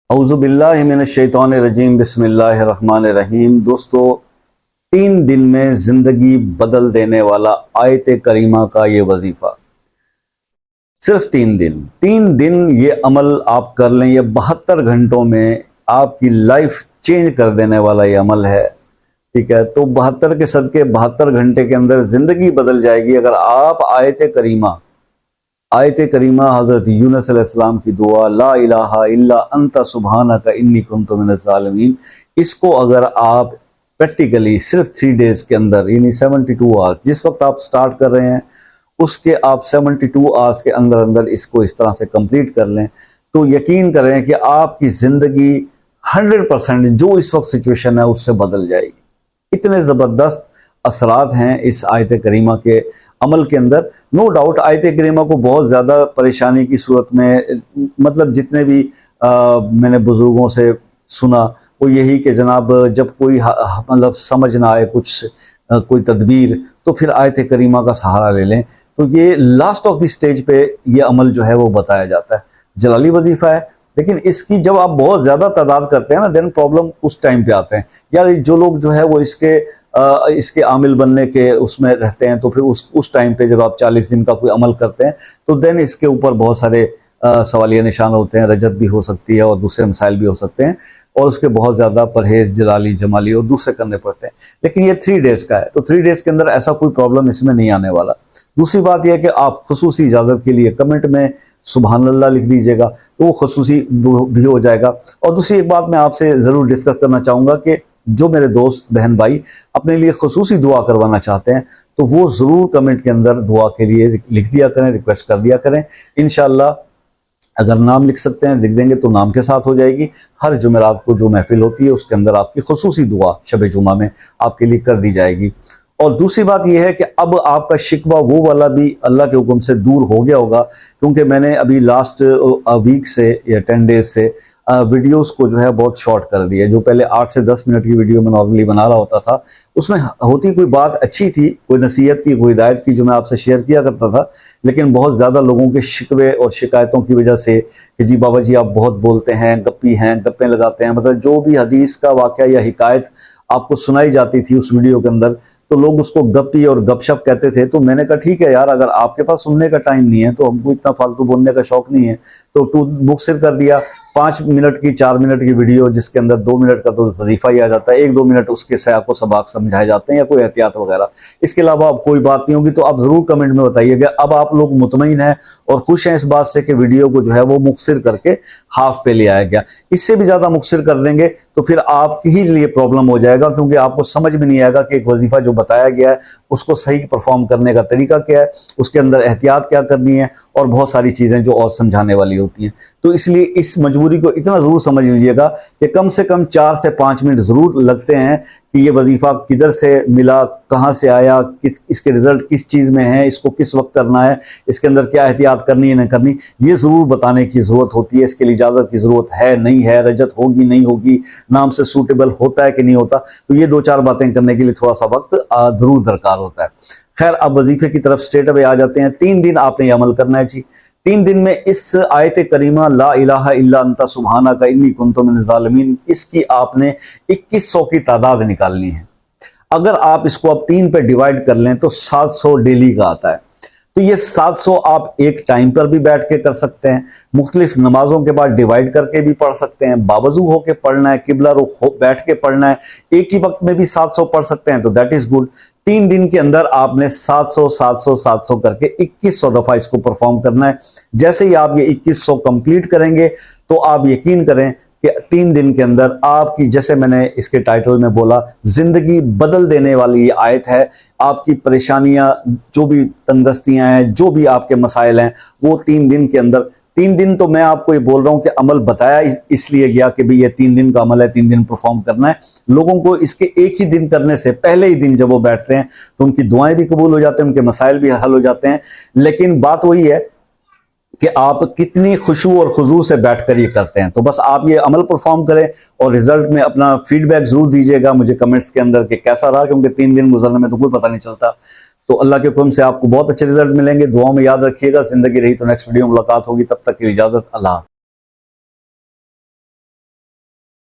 औज़ुबिल्लाहि मिनश्शैतानिर्रजीम बिस्मिल्लाहिर्रहमानिर्रहीम। दोस्तों, 3 दिन में ज़िंदगी बदल देने वाला आयत करीमा का ये वजीफ़ा, सिर्फ 3 दिन। 3 दिन ये अमल आप कर लें, ये 72 घंटों में आपकी लाइफ चेंज कर देने वाला ये अमल है। ठीक है, तो 72 के सदके 72 घंटे के अंदर ज़िंदगी बदल जाएगी अगर आप आयत करीमा हज़रत यूनुस अलैहिस्सलाम की दुआ ला इलाहा इल्ला अंता सुब्हानका इन्नी कुन्तु मिनज़ ज़ालिमीन, इसको अगर आप प्रैक्टिकली सिर्फ 3 डेज के अंदर, यानी 72 आवर्स, जिस वक्त आप स्टार्ट कर रहे हैं उसके आप 72 आवर्स के अंदर अंदर इसको इस तरह से कंप्लीट कर लें, तो यकीन करें कि आपकी ज़िंदगी 100% जो इस वक्त सिचुएशन है उससे बदल जाएगी। इतने ज़बरदस्त असरात हैं इस आयत करीमा के अमल के अंदर। नो डाउट आयत करीमा को बहुत ज़्यादा परेशानी की सूरत में, मतलब जितने भी मैंने बुज़ुर्गों से सुना वो यही कि जनाब जब कोई मतलब समझ ना आए कुछ कोई तदबीर, तो फिर आयत करीमा का सहारा ले लें। तो ये लास्ट ऑफ द स्टेज पे ये अमल जो है वो बताया जाता है। जलाली वजीफ़ा है, लेकिन इसकी जब आप बहुत ज़्यादा तादाद करते हैं ना, देन प्रॉब्लम उस टाइम पे आते हैं। यार जो लोग जो है वो इसके आमिल बनने के उसमें रहते हैं, तो फिर उस टाइम पे जब आप 40 दिन का कोई अमल करते हैं तो देन इसके ऊपर बहुत सारे सवालिया निशान होते हैं। रजत भी हो सकती है और दूसरे मसाइल भी हो सकते हैं, और उसके बहुत ज़्यादा परहेज़ जलाली जमाली और दूसरे करने पड़ते हैं। लेकिन ये 3 डेज़ का है, तो 3 डेज़ के अंदर ऐसा कोई प्रॉब्लम इसमें नहीं आने वाला। दूसरी बात यह है कि आप खुसूसी इजाज़त के लिए कमेंट में सुभान अल्लाह लिख दीजिएगा, तो वो खुसूसी भी हो जाएगा। और दूसरी एक बात मैं आपसे ज़रूर डिस्कस करना चाहूँगा कि जो मेरे दोस्त बहन भाई अपने लिए खुसूसी दुआ करवाना चाहते हैं, तो वो ज़रूर कमेंट के अंदर दुआ के लिए लिख दिया करें, रिक्वेस्ट कर दिया करें। इंशाअल्लाह अगर नाम लिख सकते हैं, लिख देंगे तो नाम के साथ हो जाएगी। हर जुमेरात को जो महफिल होती है उसके अंदर आपकी खुसूसी दुआ शब जुमा में आपके लिए कर दी जाएगी। और दूसरी बात यह है कि अब आपका शिकवा वो वाला भी अल्लाह के हुक्म से दूर हो गया होगा, क्योंकि मैंने अभी लास्ट वीक से या 10 डेज से वीडियोस को जो है बहुत शॉर्ट कर दिया। जो पहले 8 से 10 मिनट की वीडियो में नॉर्मली बना रहा होता था, उसमें होती कोई बात अच्छी थी, कोई नसीहत की, कोई हिदायत की, जो मैं आपसे शेयर किया करता था। लेकिन बहुत ज़्यादा लोगों के शिकवे और शिकायतों की वजह से कि जी बाबा जी आप बहुत बोलते हैं, गप्पी हैं, गप्पे लगाते हैं, मतलब जो भी हदीस का वाक़या या हिकायत आपको सुनाई जाती थी उस वीडियो के अंदर, तो लोग उसको गप्पी और गपशप कहते थे। तो मैंने कहा ठीक है यार, अगर आपके पास सुनने का टाइम नहीं है, तो हमको इतना फालतू बोलने का शौक नहीं है, तो मुखसिर कर दिया। 5 मिनट की 4 मिनट की वीडियो जिसके अंदर 2 मिनट का तो वजीफा ही आ जाता है, 1-2 मिनट उसके सया को सबाक समझाए जाते हैं या कोई एहतियात वगैरह। इसके अलावा अब कोई बात नहीं होगी, तो आप जरूर कमेंट में बताइएगा अब आप लोग मुतमईन हैं और खुश हैं इस बात से कि वीडियो को जो है वो मुखसिर करके हाफ पे ले आया गया। इससे भी ज्यादा मुखसिर कर देंगे तो फिर आपके ही लिए प्रॉब्लम हो जाएगा, क्योंकि आपको समझ में नहीं आएगा कि एक वजीफा जो बताया गया है उसको सही परफॉर्म करने का तरीका क्या है, उसके अंदर एहतियात क्या करनी है, और बहुत सारी चीजें जो और समझाने वाली होती हैं। तो इसलिए इस मजबूरी को इतना जरूर समझ लीजिएगा कि कम से कम 4 से 5 मिनट जरूर लगते हैं कि ये वजीफा किधर से मिला, कहाँ से आया, इसके रिजल्ट किस चीज में है, इसको किस वक्त करना है, इसके अंदर क्या एहतियात करनी है नहीं करनी, ये जरूर बताने की जरूरत होती है। इसके लिए इजाजत की जरूरत है नहीं है, रजत होगी नहीं होगी, नाम से सूटेबल होता है कि नहीं होता, तो ये 2-4 बातें करने के लिए थोड़ा सा वक्त जरूर दरकार होता है। खैर, अब वजीफे की तरफ स्ट्रेट अवे आ जाते हैं। 3 दिन आपने ये अमल करना है जी। 3 दिन में इस आयत करीमा ला इलाहा इल्ला अंता सुब्हानका इन्नी कुन्तु मिनज़ ज़ालिमीन, इसकी आपने 2100 की तादाद निकालनी है। अगर आप इसको अब 3 पे डिवाइड कर लें तो 700 डेली का आता है। तो ये 700 आप एक टाइम पर भी बैठ के कर सकते हैं, मुख्तलिफ नमाजों के बाद डिवाइड करके भी पढ़ सकते हैं, बावजू होके पढ़ना है, किबला रुख बैठ के पढ़ना है, एक ही वक्त में भी 700 पढ़ सकते हैं, तो दैट इज गुड। 3 दिन के अंदर आपने 700 700 700 करके 2100 दफा इसको परफॉर्म करना है। जैसे ही आप ये 2100 कंप्लीट करेंगे तो आप यकीन करें कि 3 दिन के अंदर आपकी, जैसे मैंने इसके टाइटल में बोला, जिंदगी बदल देने वाली ये आयत है। आपकी परेशानियां, जो भी तंगदस्तियां हैं, जो भी आपके मसाइल हैं, वो 3 दिन के अंदर, 3 दिन तो मैं आपको ये बोल रहा हूं कि अमल बताया इसलिए गया कि भाई ये 3 दिन का अमल है, 3 दिन परफॉर्म करना है। लोगों को इसके एक ही दिन करने से पहले ही दिन जब वो बैठते हैं तो उनकी दुआएं भी कबूल हो जाते हैं, उनके मसाइल भी हल हो जाते हैं। लेकिन बात वही है कि आप कितनी खुशू और खुजू से बैठकर ये करते हैं। तो बस आप ये अमल परफॉर्म करें और रिजल्ट में अपना फीडबैक जरूर दीजिएगा मुझे कमेंट्स के अंदर कि कैसा रहा, क्योंकि 3 दिन गुजरने में तो कोई पता नहीं चलता। तो अल्लाह के हुक्म से आपको बहुत अच्छे रिजल्ट मिलेंगे। दुआओं में याद रखिएगा। जिंदगी रही तो नेक्स्ट वीडियो में मुलाकात होगी, तब तक की इजाजत। अल्लाह।